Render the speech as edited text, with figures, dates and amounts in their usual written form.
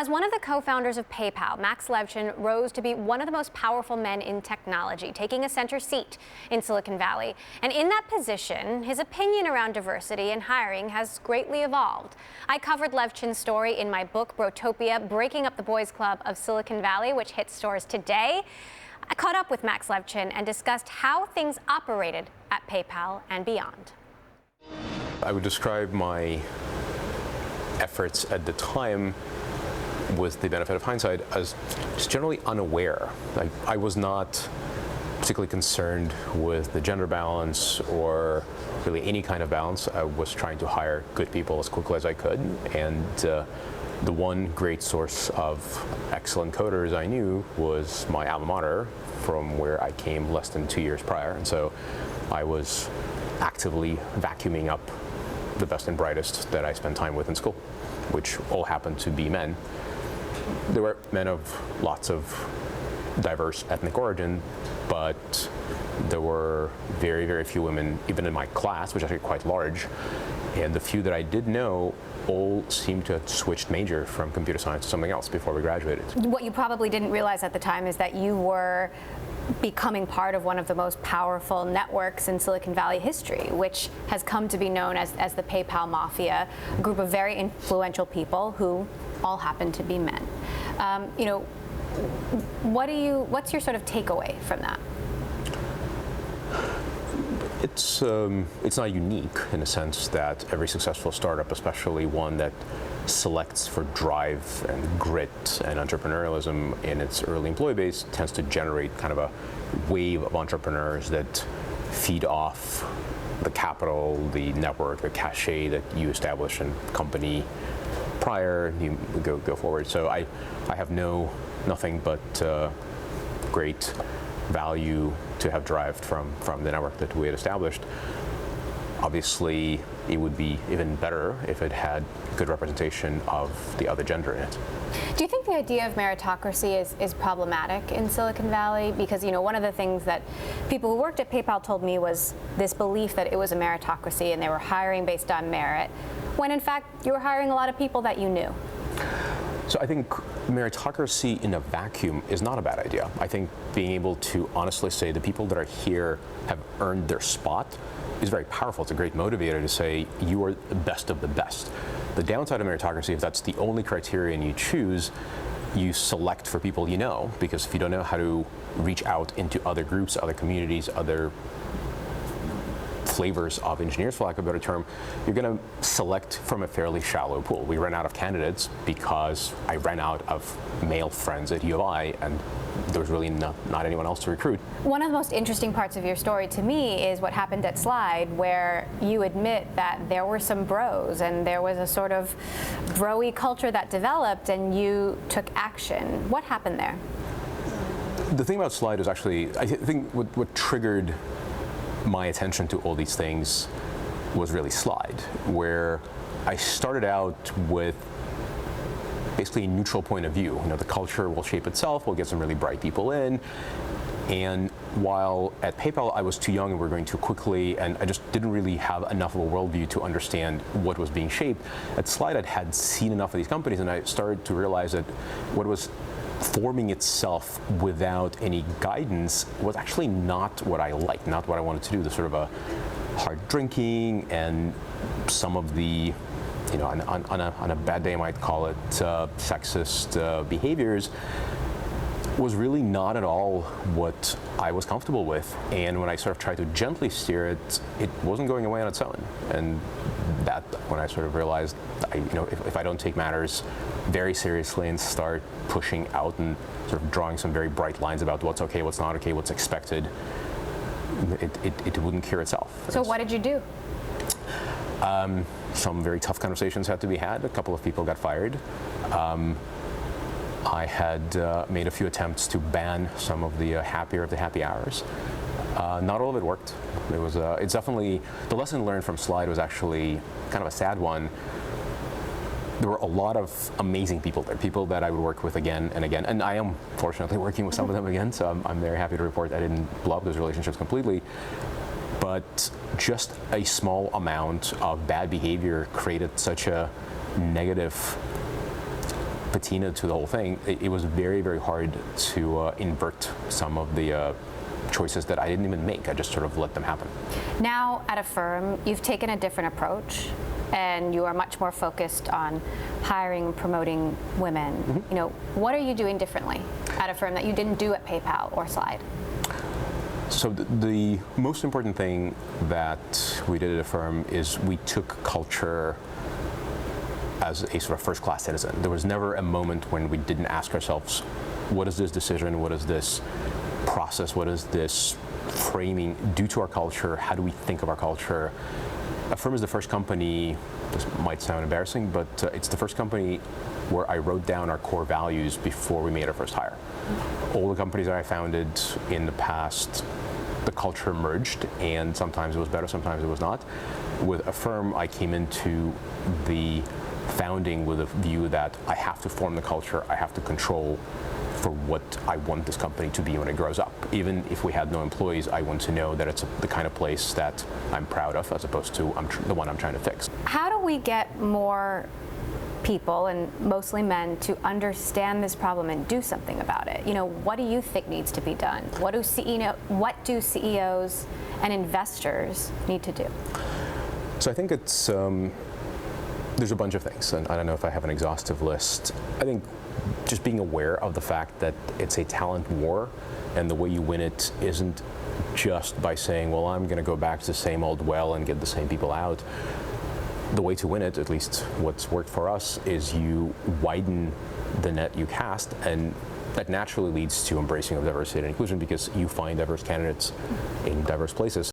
As one of the co-founders of PayPal, Max Levchin rose to be one of the most powerful men in technology, taking a center seat in Silicon Valley. And in that position, his opinion around diversity and hiring has greatly evolved. I covered Levchin's story in my book, Brotopia, Breaking Up the Boys Club of Silicon Valley, which hits stores today. I caught up with Max Levchin and discussed how things operated at PayPal and beyond. I would describe my efforts at the time, with the benefit of hindsight, as just generally unaware. I was not particularly concerned with the gender balance or really any kind of balance. I was trying to hire good people as quickly as I could, and the one great source of excellent coders I knew was my alma mater, from where I came less than 2 years prior. And so I was actively vacuuming up the best and brightest that I spent time with in school, which all happened to be men. There were men of lots of diverse ethnic origin, but there were very, very few women, even in my class, which is actually quite large. And the few that I did know all seemed to have switched major from computer science to something else before we graduated. What you probably didn't realize at the time is that you were becoming part of one of the most powerful networks in Silicon Valley history, which has come to be known as the PayPal Mafia, a group of very influential people who all happen to be men. What's your sort of takeaway from that? It's not unique in a sense that every successful startup, especially one that selects for drive and grit and entrepreneurialism in its early employee base, tends to generate kind of a wave of entrepreneurs that feed off the capital, the network, the cachet that you establish in company prior, you go forward. So I have nothing but great value to have derived from the network that we had established. Obviously, it would be even better if it had good representation of the other gender in it. Do you think the idea of meritocracy is problematic in Silicon Valley? Because, one of the things that people who worked at PayPal told me was this belief that it was a meritocracy and they were hiring based on merit, when in fact you were hiring a lot of people that you knew. So I think meritocracy in a vacuum is not a bad idea. I think being able to honestly say the people that are here have earned their spot is very powerful. It's a great motivator to say you are the best of the best. The downside of meritocracy, if that's the only criterion you choose, you select for people you know, because if you don't know how to reach out into other groups, other communities, other flavors of engineers, for lack of a better term, you're going to select from a fairly shallow pool. We ran out of candidates because I ran out of male friends at U of I, and there was really not anyone else to recruit. One of the most interesting parts of your story to me is what happened at Slide, where you admit that there were some bros and there was a sort of bro-y culture that developed and you took action. What happened there? The thing about Slide is actually, I think what triggered my attention to all these things was really Slide, where I started out with basically a neutral point of view. The culture will shape itself, we'll get some really bright people in, and while at PayPal I was too young and we were going too quickly, and I just didn't really have enough of a worldview to understand what was being shaped, at Slide I had seen enough of these companies, and I started to realize that what was forming itself without any guidance was actually not what I liked, not what I wanted to do. The sort of a hard drinking and some of the, on a bad day I might call it sexist behaviors was really not at all what I was comfortable with. And when I sort of tried to gently steer it, it wasn't going away on its own. And that, when I sort of realized, if I don't take matters very seriously and start pushing out and sort of drawing some very bright lines about what's okay, what's not okay, what's expected, it wouldn't cure itself. So what did you do? Some very tough conversations had to be had. A couple of people got fired. I had made a few attempts to ban some of the happier of the happy hours. Not all of it worked. It's definitely, the lesson learned from Slide was actually kind of a sad one. There were a lot of amazing people there, people that I would work with again and again, and I am fortunately working with some of them again, so I'm very happy to report I didn't blow up those relationships completely. But just a small amount of bad behavior created such a negative patina to the whole thing, it was very, very hard to invert some of the choices that I didn't even make. I just sort of let them happen. Now at a firm, you've taken a different approach, and you are much more focused on hiring and promoting women. You know, what are you doing differently at a firm that you didn't do at PayPal or Slide? So the most important thing that we did at a firm is we took culture as a sort of first-class citizen. There was never a moment when we didn't ask ourselves, what is this decision, what is this process, what is this framing do to our culture, how do we think of our culture? A firm is the first company, this might sound embarrassing, but it's the first company where I wrote down our core values before we made our first hire. All the companies that I founded in the past, the culture merged, and sometimes it was better, sometimes it was not. With a firm, I came into the founding with a view that I have to form the culture, I have to control for what I want this company to be when it grows up. Even if we had no employees, I want to know that it's the kind of place that I'm proud of, as opposed to the one I'm trying to fix. How do we get more people, and mostly men, to understand this problem and do something about it? You know, what do you think needs to be done? What do CEOs and investors need to do? So I think it's there's a bunch of things, and I don't know if I have an exhaustive list. I think just being aware of the fact that it's a talent war, and the way you win it isn't just by saying, well, I'm going to go back to the same old well and get the same people out. The way to win it, at least what's worked for us, is you widen the net you cast, and that naturally leads to embracing of diversity and inclusion, because you find diverse candidates in diverse places.